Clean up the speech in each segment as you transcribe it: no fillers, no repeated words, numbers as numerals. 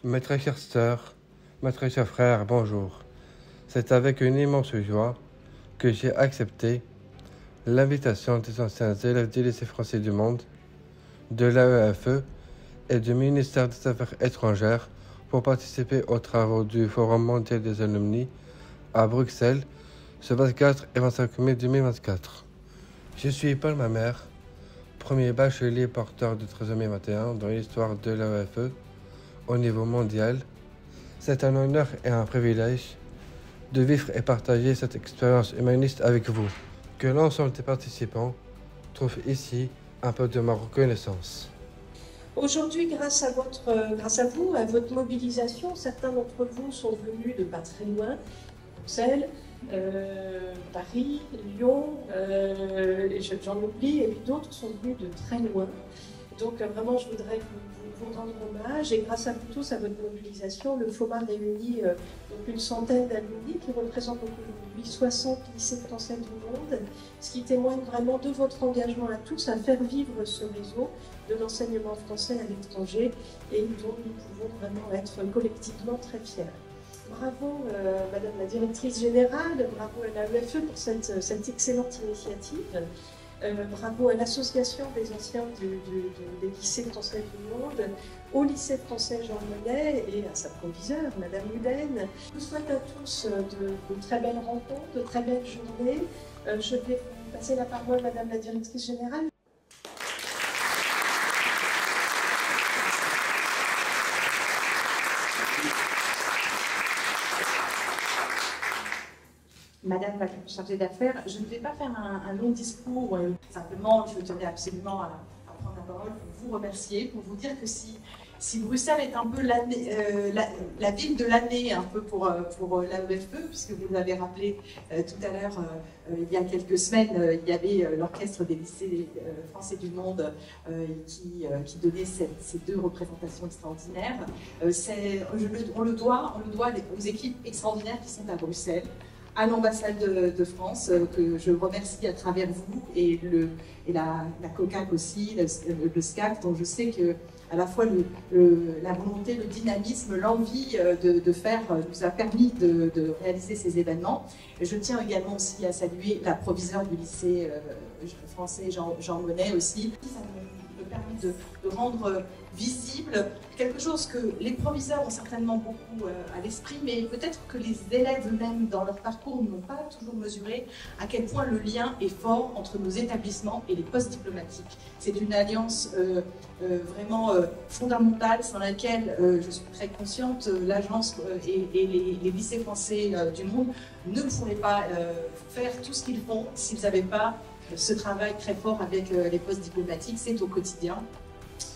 Mes très chères sœurs, mes très chers frères, bonjour. C'est avec une immense joie que j'ai accepté l'invitation des anciens élèves du lycée français du monde, de l'AEFE et du ministère des Affaires étrangères pour participer aux travaux du Forum mondial des alumni à Bruxelles ce 24 et 25 mai 2024. Je suis Paul Mamère, premier bachelier porteur de trisomie 21 dans l'histoire de l'AEFE au niveau mondial. C'est un honneur et un privilège de vivre et partager cette expérience humaniste avec vous. Que l'ensemble des participants trouve ici un peu de ma reconnaissance. Aujourd'hui, grâce à vous, à votre mobilisation, certains d'entre vous sont venus de pas très loin, Bruxelles, Paris, Lyon, j'en oublie, et puis d'autres sont venus de très loin. Donc vraiment, je voudrais vous rendre hommage, et grâce à vous tous, à votre mobilisation, le FOMA réunit donc une centaine d'alumni qui représentent aujourd'hui 60 lycées français du monde, ce qui témoigne vraiment de votre engagement à tous à faire vivre ce réseau de l'enseignement français à l'étranger et dont nous pouvons vraiment être collectivement très fiers. Bravo Madame la Directrice Générale, bravo à l'AEFE pour cette excellente initiative. Bravo à l'Association des anciens des lycées français du monde, au lycée français Jean Monnet et à sa proviseure, Madame Huden. Je vous souhaite à tous de très belles rencontres, de très belles journées. Je vais vous passer la parole, Madame la Directrice Générale. Madame la chargée d'affaires, je ne vais pas faire un long discours, simplement je tenais absolument à prendre la parole pour vous remercier, pour vous dire que si Bruxelles est un peu la ville de l'année un peu pour l'AEFE, puisque vous l'avez rappelé tout à l'heure, il y a quelques semaines, il y avait l'orchestre des lycées français du monde qui donnait ces deux représentations extraordinaires. On le doit aux équipes extraordinaires qui sont à Bruxelles, à l'ambassade de France, que je remercie à travers vous, et la COCAC aussi, le SCAC, dont je sais que à la fois la volonté, le dynamisme, l'envie de faire nous a permis de réaliser ces événements. Et je tiens également aussi à saluer la proviseure du lycée français Jean Monnet aussi. Ça me permet de rendre visible quelque chose que les proviseurs ont certainement beaucoup à l'esprit, mais peut-être que les élèves eux-mêmes dans leur parcours n'ont pas toujours mesuré à quel point le lien est fort entre nos établissements et les postes diplomatiques. C'est une alliance vraiment fondamentale sans laquelle, je suis très consciente, l'agence et les lycées français du monde ne pourraient pas faire tout ce qu'ils font s'ils n'avaient pas ce travail très fort avec les postes diplomatiques. C'est au quotidien.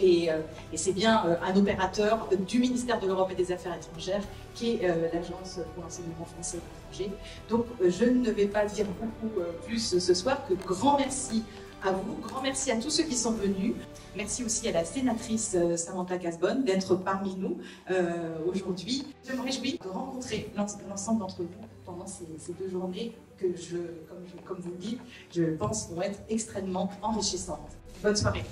Et c'est bien un opérateur du ministère de l'Europe et des Affaires étrangères qui est l'Agence pour l'enseignement français à l'étranger. Donc je ne vais pas dire beaucoup plus ce soir que grand merci à vous, grand merci à tous ceux qui sont venus. Merci aussi à la sénatrice Samantha Casbonne d'être parmi nous aujourd'hui. Je me réjouis de rencontrer l'ensemble d'entre vous pendant ces 2 journées que comme vous le dites, je pense vont être extrêmement enrichissantes. Bonne soirée.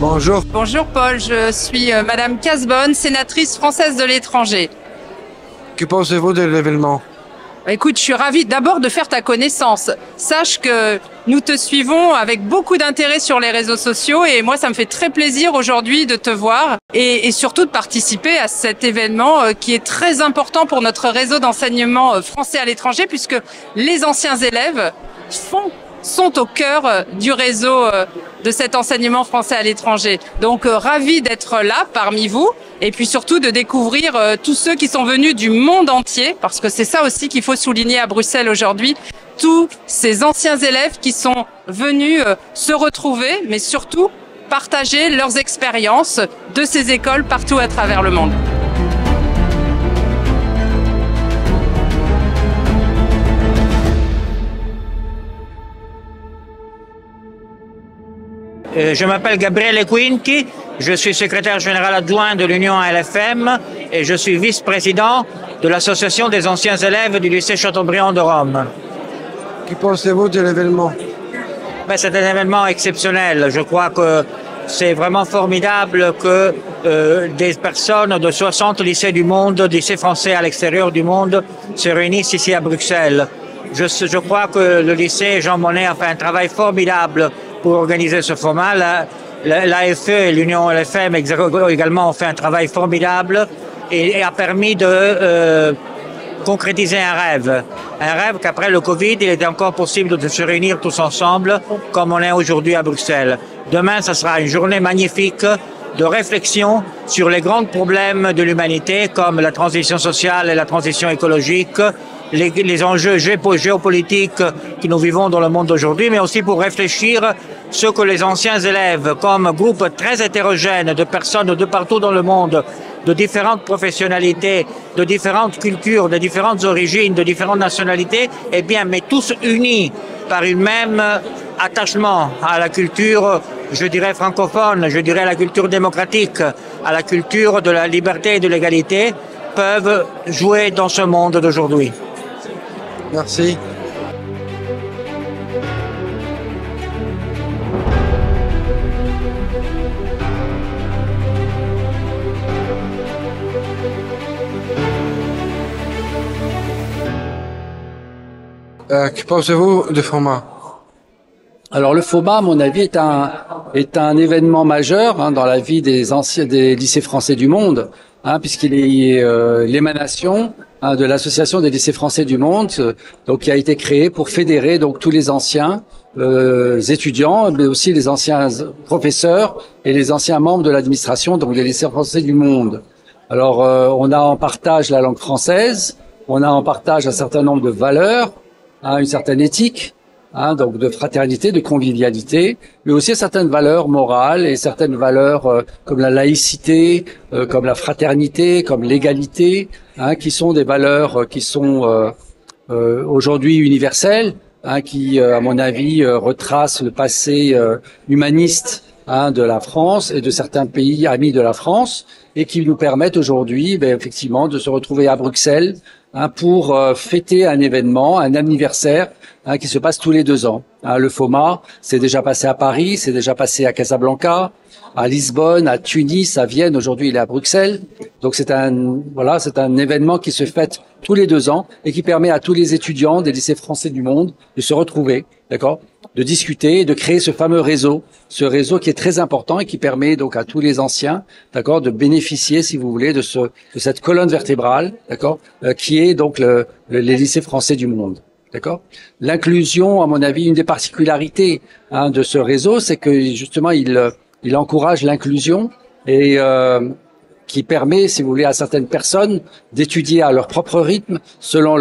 Bonjour. Bonjour Paul, je suis Madame Casbonne, sénatrice française de l'étranger. Que pensez-vous de l'événement? Écoute, je suis ravie d'abord de faire ta connaissance. Sache que nous te suivons avec beaucoup d'intérêt sur les réseaux sociaux et moi ça me fait très plaisir aujourd'hui de te voir et surtout de participer à cet événement qui est très important pour notre réseau d'enseignement français à l'étranger puisque les anciens élèves sont au cœur du réseau de cet enseignement français à l'étranger. Donc ravi d'être là parmi vous et puis surtout de découvrir tous ceux qui sont venus du monde entier parce que c'est ça aussi qu'il faut souligner à Bruxelles aujourd'hui, tous ces anciens élèves qui sont venus se retrouver mais surtout partager leurs expériences de ces écoles partout à travers le monde. Je m'appelle Gabriele Quinti, je suis secrétaire général adjoint de l'Union ALFM et je suis vice-président de l'Association des anciens élèves du lycée Chateaubriand de Rome. Que pensez-vous de l'événement? C'est un événement exceptionnel. Je crois que c'est vraiment formidable que des personnes de 60 lycées du monde, lycées français à l'extérieur du monde, se réunissent ici à Bruxelles. Je crois que le lycée Jean Monnet a fait un travail formidable pour organiser ce format. L'AFE et l'Union LFM également ont fait un travail formidable et a permis de concrétiser un rêve qu'après le Covid, il était encore possible de se réunir tous ensemble comme on est aujourd'hui à Bruxelles. Demain, ce sera une journée magnifique de réflexion sur les grands problèmes de l'humanité comme la transition sociale et la transition écologique, les enjeux géopolitiques que nous vivons dans le monde d'aujourd'hui, mais aussi pour réfléchir ce que les anciens élèves, comme groupe très hétérogène de personnes de partout dans le monde, de différentes professionnalités, de différentes cultures, de différentes origines, de différentes nationalités, mais tous unis par une même attachement à la culture, je dirais francophone, je dirais la culture démocratique, à la culture de la liberté et de l'égalité, peuvent jouer dans ce monde d'aujourd'hui. Merci. Que pensez-vous du format? Alors le FOMA, à mon avis, est un événement majeur dans la vie des lycées français du monde, puisqu'il est l'émanation de l'association des lycées français du monde, donc qui a été créée pour fédérer donc tous les anciens étudiants, mais aussi les anciens professeurs et les anciens membres de l'administration, donc des lycées français du monde. Alors on a en partage la langue française, on a en partage un certain nombre de valeurs, une certaine éthique, donc de fraternité, de convivialité, mais aussi certaines valeurs morales et certaines valeurs comme la laïcité, comme la fraternité, comme l'égalité, qui sont des valeurs qui sont aujourd'hui universelles, qui, à mon avis, retracent le passé humaniste de la France et de certains pays amis de la France, et qui nous permettent aujourd'hui, effectivement, de se retrouver à Bruxelles pour fêter un événement, un anniversaire qui se passe tous les 2 ans. Le FOMA, c'est déjà passé à Paris, c'est déjà passé à Casablanca, à Lisbonne, à Tunis, à Vienne. Aujourd'hui, il est à Bruxelles. Donc c'est un événement qui se fête tous les 2 ans et qui permet à tous les étudiants des lycées français du monde de se retrouver, d'accord, de discuter et de créer ce fameux réseau, ce réseau qui est très important et qui permet donc à tous les anciens, d'accord, de bénéficier, si vous voulez, de cette colonne vertébrale, d'accord, qui est donc les lycées français du monde. D'accord. L'inclusion, à mon avis, une des particularités de ce réseau, c'est que justement il encourage l'inclusion et qui permet, si vous voulez, à certaines personnes d'étudier à leur propre rythme, selon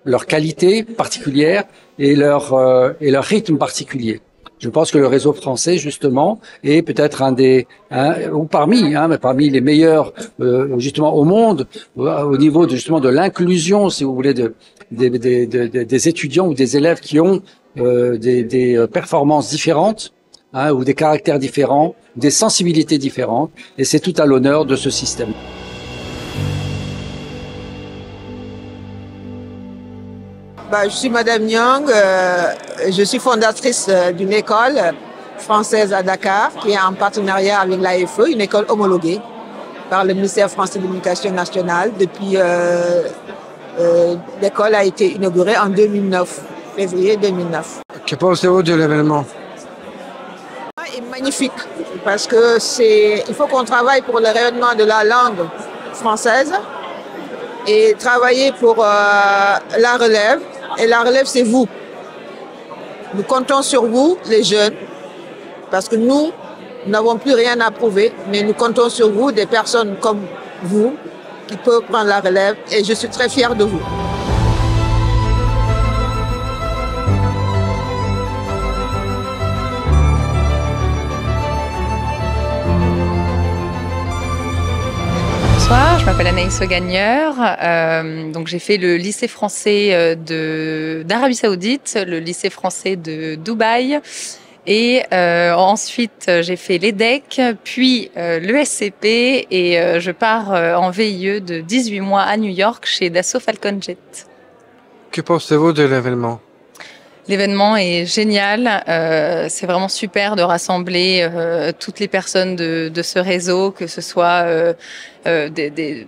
leur qualité particulière et leur rythme particulier. Je pense que le réseau français, justement, est peut-être parmi les meilleurs, justement, au monde, au niveau de l'inclusion, si vous voulez, des étudiants ou des élèves qui ont des performances différentes, ou des caractères différents, des sensibilités différentes, et c'est tout à l'honneur de ce système. Je suis Madame Nyong, je suis fondatrice d'une école française à Dakar qui est en partenariat avec l'AFE, une école homologuée par le ministère français de l'Éducation nationale. Depuis, l'école a été inaugurée en 2009, février 2009. Que pensez-vous de l'événement? C'est magnifique parce que il faut qu'on travaille pour le rayonnement de la langue française et travailler pour la relève. Et la relève, c'est vous. Nous comptons sur vous, les jeunes, parce que nous n'avons plus rien à prouver, mais nous comptons sur vous, des personnes comme vous, qui peuvent prendre la relève, et je suis très fière de vous. Bonsoir, je m'appelle Anaïs Augagneur. Donc j'ai fait le lycée français d'Arabie Saoudite, le lycée français de Dubaï Et ensuite, j'ai fait l'EDEC, puis l'ESCP et je pars en VIE de 18 mois à New York chez Dassault Falcon Jet. Que pensez-vous de l'événement? L'événement est génial. C'est vraiment super de rassembler toutes les personnes de ce réseau, que ce soit des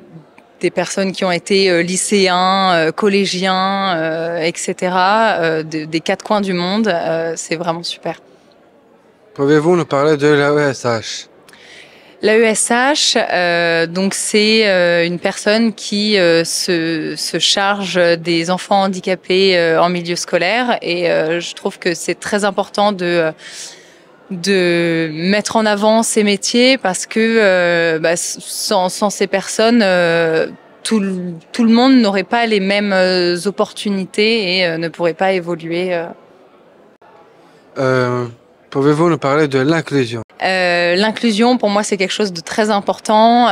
personnes qui ont été lycéens, collégiens, etc., des quatre coins du monde. C'est vraiment super. Pouvez-vous nous parler de l'AESH? L'AESH, donc c'est une personne qui se charge des enfants handicapés en milieu scolaire, et je trouve que c'est très important de mettre en avant ces métiers parce que sans ces personnes, tout le monde n'aurait pas les mêmes opportunités et ne pourrait pas évoluer. Pouvez-vous nous parler de l'inclusion? L'inclusion, pour moi, c'est quelque chose de très important.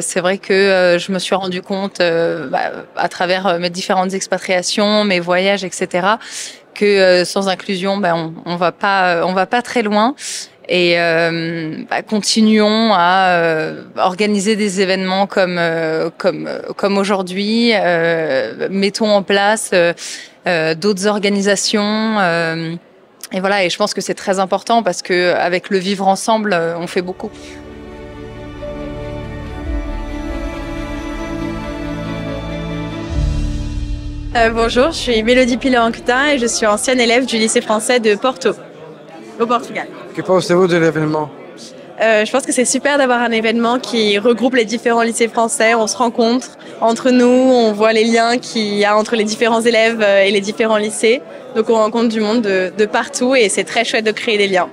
C'est vrai que je me suis rendu compte, à travers mes différentes expatriations, mes voyages, etc., que sans inclusion, on va pas très loin. Et continuons à organiser des événements comme aujourd'hui. Mettons en place d'autres organisations. Et voilà, et je pense que c'est très important parce que avec le vivre ensemble, on fait beaucoup. Bonjour, je suis Mélodie Pilanctin et je suis ancienne élève du lycée français de Porto, au Portugal. Que pensez-vous de l'événement? Je pense que c'est super d'avoir un événement qui regroupe les différents lycées français. On se rencontre entre nous, on voit les liens qu'il y a entre les différents élèves et les différents lycées. Donc on rencontre du monde de partout et c'est très chouette de créer des liens,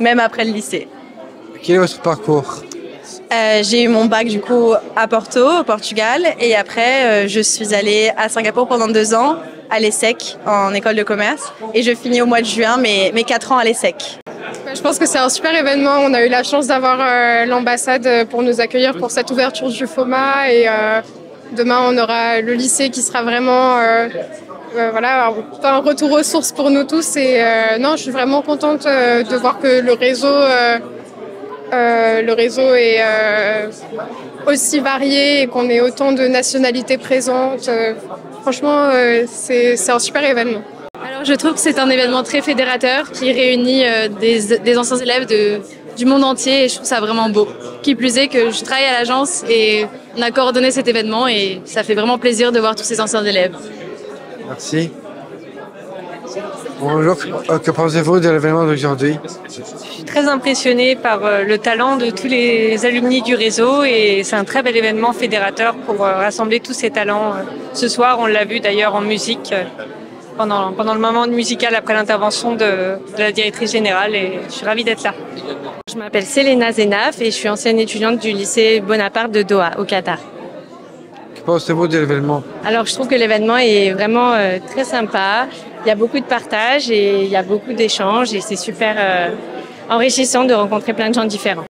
même après le lycée. Quel est votre parcours? J'ai eu mon bac du coup à Porto, au Portugal, et après je suis allée à Singapour pendant 2 ans, à l'ESSEC, en école de commerce, et je finis au mois de juin mes 4 ans à l'ESSEC. Je pense que c'est un super événement. On a eu la chance d'avoir l'ambassade pour nous accueillir pour cette ouverture du FOMA, et demain on aura le lycée qui sera vraiment voilà, un retour aux sources pour nous tous. Et non, je suis vraiment contente de voir que le réseau est aussi varié et qu'on ait autant de nationalités présentes. Franchement, c'est un super événement. Alors, je trouve que c'est un événement très fédérateur qui réunit des anciens élèves du monde entier, et je trouve ça vraiment beau. Qui plus est que je travaille à l'agence et on a coordonné cet événement et ça fait vraiment plaisir de voir tous ces anciens élèves. Merci. Bonjour, que pensez-vous de l'événement d'aujourd'hui? Je suis très impressionnée par le talent de tous les alumni du réseau, et c'est un très bel événement fédérateur pour rassembler tous ces talents. Ce soir, on l'a vu d'ailleurs en musique pendant le moment musical après l'intervention de la directrice générale, et je suis ravie d'être là. Je m'appelle Selena Zenaf et je suis ancienne étudiante du lycée Bonaparte de Doha, au Qatar. Que pensez-vous de l'événement? Alors, je trouve que l'événement est vraiment très sympa. Il y a beaucoup de partage et il y a beaucoup d'échanges, et c'est super enrichissant de rencontrer plein de gens différents.